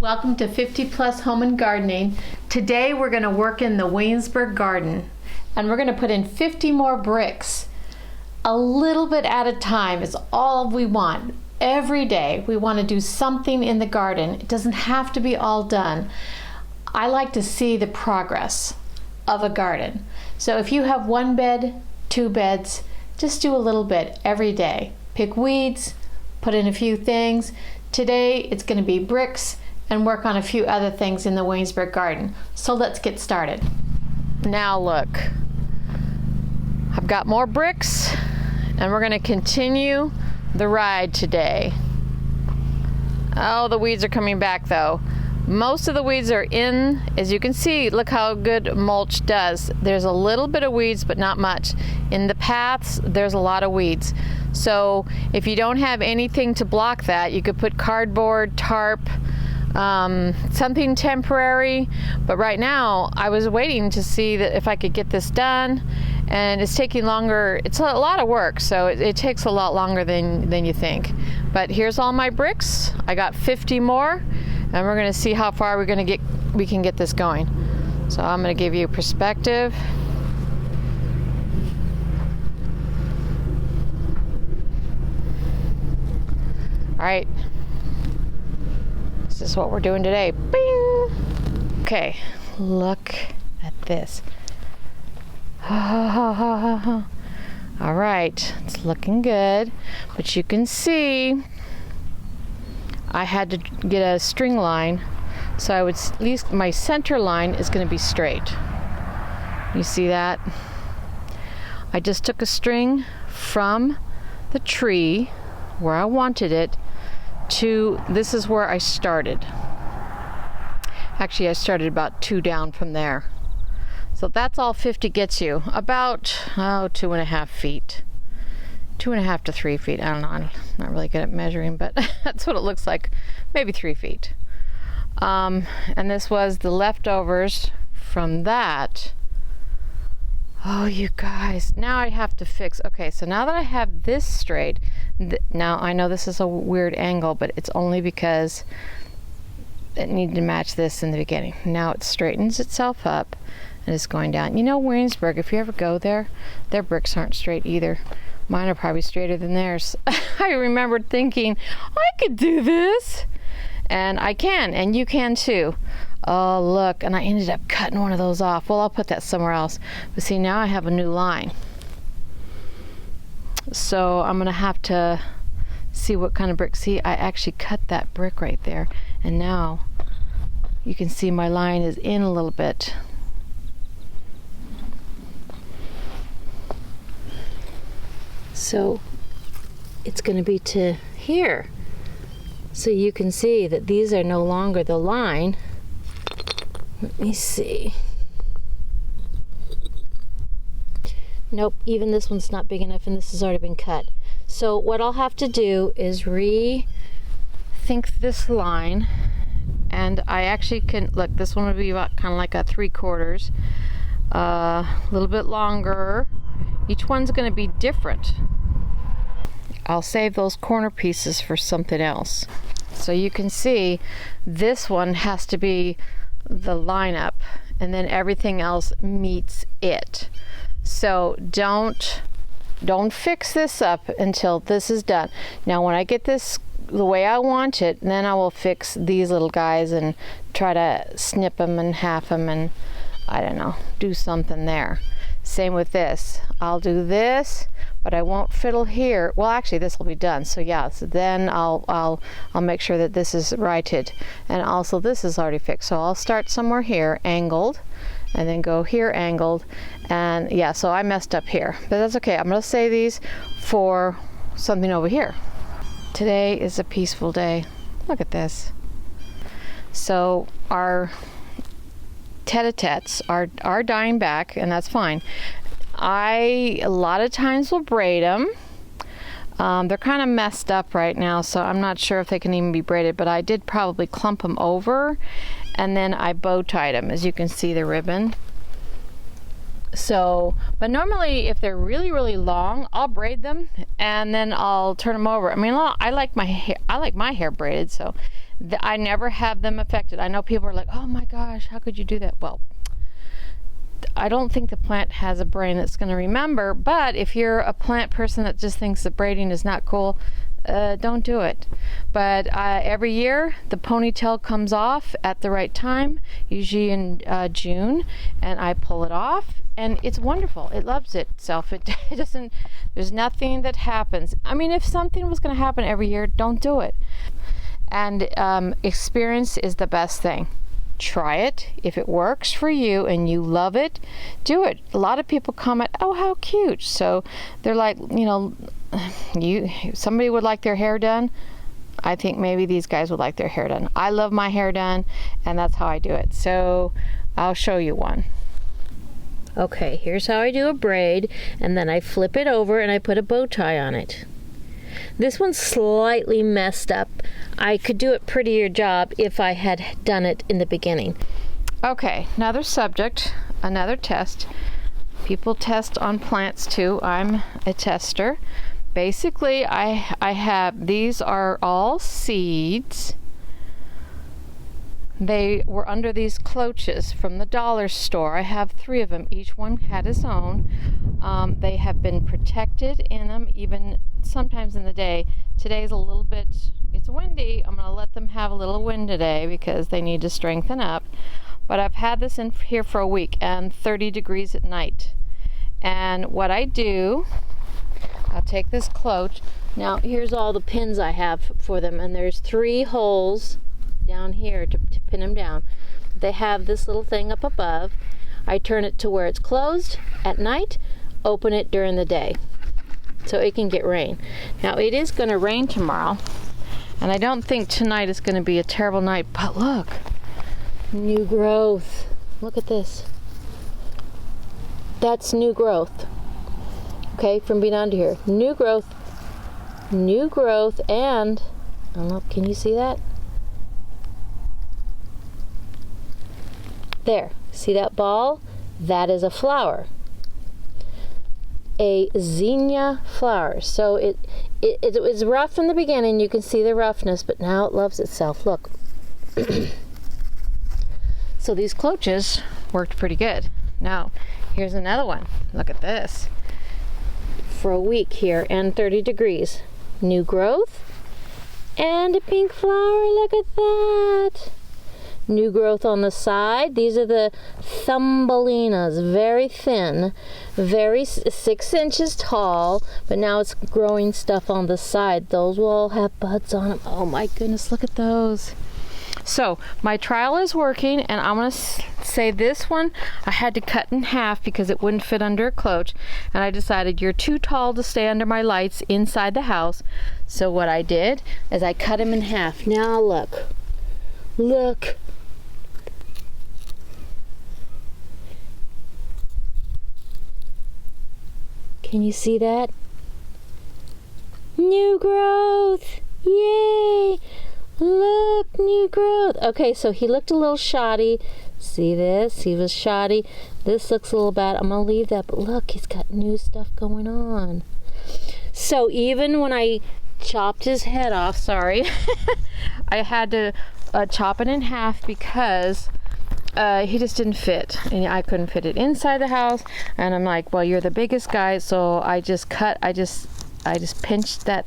Welcome to 50 Plus Home and Gardening. Today we're going to work in the Williamsburg garden and we're going to put in 50 more bricks. A little bit at a time is all we want. Every day we want to do something in the garden. It doesn't have to be all done. I like to see the progress of a garden. So if you have one bed, two beds, just do a little bit every day. Pick weeds, put in a few things. Today it's going to be bricks and work on a few other things in the Williamsburg garden. So let's get started. Now look, I've got more bricks and we're going to continue the ride today. Oh, the weeds are coming back though. Most of the weeds are in. As you can see, look how good mulch does. There's a little bit of weeds, but not much. In the paths, there's a lot of weeds. So if you don't have anything to block that, you could put cardboard, tarp, something temporary. But right now, I was waiting to see that if I could get this done, and it's taking longer. It's a lot of work, so it takes a lot longer than you think. But here's all my bricks. I got 50 more. And we're going to see how far we can get this going. So I'm going to give you perspective. All right. This is what we're doing today. Bing! Okay, look at this. All right, it's looking good, but you can see I had to get a string line, so I would at least my center line is going to be straight. You see that? I just took a string from the tree where I wanted it to, this is where I started. Actually, I started about 2 down from there. So that's all 50 gets you. About 2.5 feet. 2.5 to 3 feet. I don't know. I'm not really good at measuring, but that's what it looks like. Maybe 3 feet. And this was the leftovers from that. Oh, you guys. Now I have to fix. Okay, so now that I have this straight, now I know this is a weird angle, but it's only because it needed to match this in the beginning. Now it straightens itself up and it's going down. You know, Williamsburg, if you ever go there, their bricks aren't straight either. Mine are probably straighter than theirs. I remembered thinking, I could do this. And I can, and you can too. Oh, look, and I ended up cutting one of those off. Well, I'll put that somewhere else. But see, now I have a new line. So I'm gonna have to see what kind of brick. See, I actually cut that brick right there. And now you can see my line is in a little bit. So it's going to be to here. So you can see that these are no longer the line. Let me see. Nope, even this one's not big enough and this has already been cut. So what I'll have to do is rethink this line. And I actually can, look, this one would be about kind of like a 3/4. A little bit longer. Each one's going to be different. I'll save those corner pieces for something else. So you can see this one has to be the lineup and then everything else meets it. So don't fix this up until this is done. Now when I get this the way I want it, then I will fix these little guys and try to snip them and half them and I don't know, do something there. Same with this. I'll do this, but I won't fiddle here. Well, actually, this will be done. So yeah, so then I'll make sure that this is righted, and also this is already fixed. So I'll start somewhere here, angled, and then go here, angled, and yeah. So I messed up here, but that's okay. I'm gonna save these for something over here. Today is a peaceful day. Look at this. So our tete-a-tetes are dying back, and that's fine. I a lot of times will braid them. They're kind of messed up right now, so I'm not sure if they can even be braided, but I did probably clump them over and then I bow tied them, as you can see the ribbon. So, but normally if they're really, really long, I'll braid them and then I'll turn them over. I mean, I like my hair braided, so I never have them affected. I know people are like, oh my gosh, how could you do that? Well, I don't think the plant has a brain that's going to remember, but if you're a plant person that just thinks the braiding is not cool, don't do it. But every year the ponytail comes off at the right time, usually in June, and I pull it off, and it's wonderful. It loves itself. It doesn't, there's nothing that happens. I mean, if something was going to happen every year, don't do it. And experience is the best thing. Try it. If it works for you and you love it, do it. A lot of people comment, oh, how cute. So they're like, somebody would like their hair done. I think maybe these guys would like their hair done. I love my hair done, and that's how I do it. So I'll show you one. Okay, here's how I do a braid, and then I flip it over and I put a bow tie on it. This one's slightly messed up. I could do a prettier job if I had done it in the beginning. Okay, another subject, another test. People test on plants too. I'm a tester. Basically, I have, these are all seeds. They were under these cloches from the dollar store. I have 3 of them. Each one had his own. They have been protected in them, even sometimes in the day. Today's a little bit, it's windy. I'm going to let them have a little wind today because they need to strengthen up. But I've had this in here for a week, and 30 degrees at night. And what I do, I'll take this cloche. Now, here's all the pins I have for them, and there's 3 holes down here to pin them down. They have this little thing up above. I turn it to where it's closed at night, open it during the day, so it can get rain. Now, it is going to rain tomorrow, and I don't think tonight is going to be a terrible night, but look, new growth. Look at this. That's new growth. Okay, from being under here. New growth, and I don't know, can you see that? There, see that ball? That is a flower. A zinnia flower. So it was rough in the beginning. You can see the roughness, but now it loves itself. Look. So these cloches worked pretty good. Now, here's another one. Look at this. For a week here, and 30 degrees. New growth, and a pink flower. Look at that. New growth on the side. These are the Thumbelinas, very thin, 6 inches tall, but now it's growing stuff on the side. Those will all have buds on them. Oh my goodness, look at those. So my trial is working, and I'm going to say this one I had to cut in half because it wouldn't fit under a cloche, and I decided you're too tall to stay under my lights inside the house. So what I did is I cut him in half. Now look. Can you see that? New growth! Yay! Look, new growth. Okay, so he looked a little shoddy. See this? He was shoddy. This looks a little bad. I'm going to leave that, but look, he's got new stuff going on. So even when I chopped his head off, sorry, I had to chop it in half because he just didn't fit, and I couldn't fit it inside the house. And I'm like, well, you're the biggest guy, so I just pinched that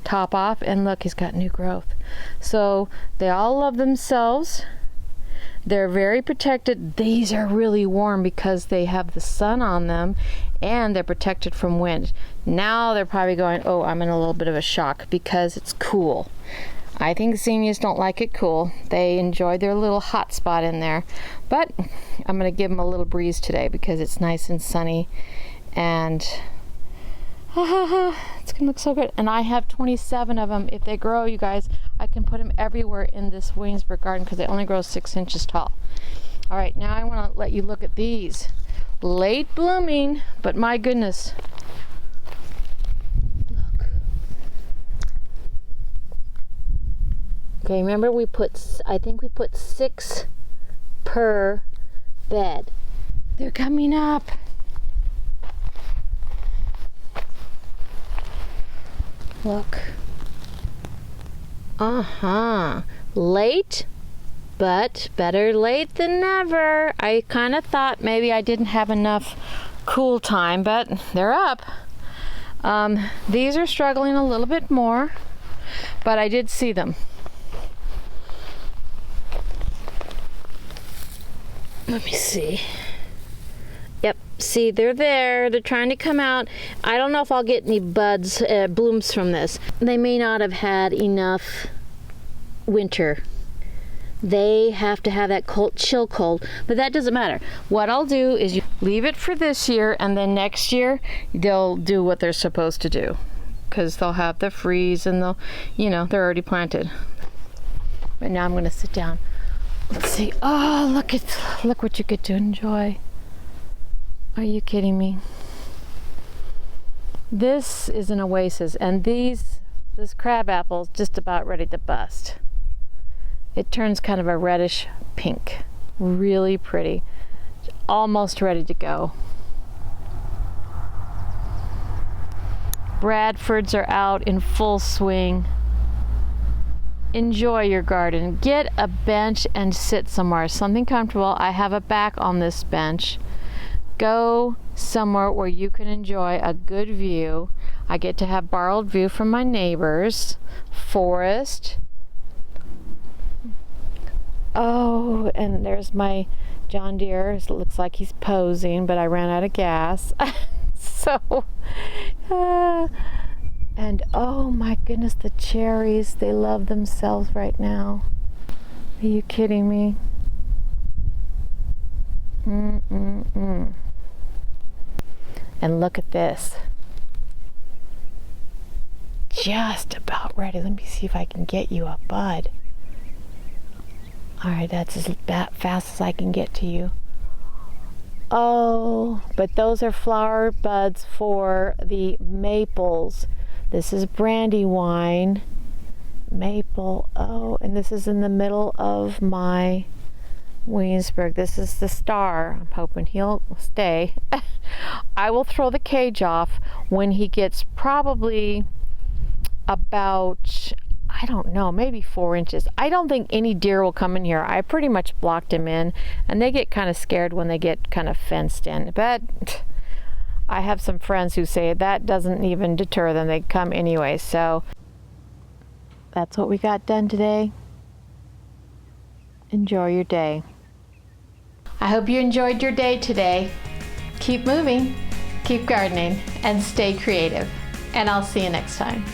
top off, and look, he's got new growth. So they all love themselves. They're very protected. These are really warm because they have the sun on them, and they're protected from wind. Now they're probably going, oh, I'm in a little bit of a shock because it's cool. I think zinnias don't like it cool. They enjoy their little hot spot in there. But I'm going to give them a little breeze today because it's nice and sunny, and it's going to look so good. And I have 27 of them. If they grow, you guys, I can put them everywhere in this Williamsburg garden because they only grow 6 inches tall. All right, now I want to let you look at these. Late blooming, but my goodness. Look. Okay, remember I think we put 6 per bed. They're coming up. Look. Late, but better late than never. I kind of thought maybe I didn't have enough cool time, but they're up. These are struggling a little bit more, but I did see them. Let me see. Yep, see, they're there. They're trying to come out. I don't know if I'll get any buds, blooms from this. They may not have had enough winter. They have to have that cold, chill cold, but that doesn't matter. What I'll do is you leave it for this year, and then next year they'll do what they're supposed to do, because they'll have the freeze and they'll, they're already planted. But now I'm going to sit down. Let's see. Oh, look what you get to enjoy. Are you kidding me? This is an oasis, and this crab apple is just about ready to bust. It turns kind of a reddish pink. Really pretty. Almost ready to go. Bradfords are out in full swing. Enjoy your garden. Get a bench and sit somewhere. Something comfortable. I have a back on this bench. Go somewhere where you can enjoy a good view. I get to have borrowed view from my neighbors. Forest. Oh, and there's my John Deere. It looks like he's posing, but I ran out of gas. And oh my goodness, the cherries, they love themselves right now. Are you kidding me? And look at this. Just about ready. Let me see if I can get you a bud. All right, that's as fast as I can get to you. Oh, but those are flower buds for the maples. This is Brandywine, maple. Oh, and this is in the middle of my Williamsburg. This is the star. I'm hoping he'll stay. I will throw the cage off when he gets probably about, I don't know, maybe 4 inches. I don't think any deer will come in here. I pretty much blocked him in, and they get kind of scared when they get kind of fenced in. But I have some friends who say that doesn't even deter them. They come anyway. So that's what we got done today. Enjoy your day. I hope you enjoyed your day today. Keep moving, keep gardening, and stay creative. And I'll see you next time.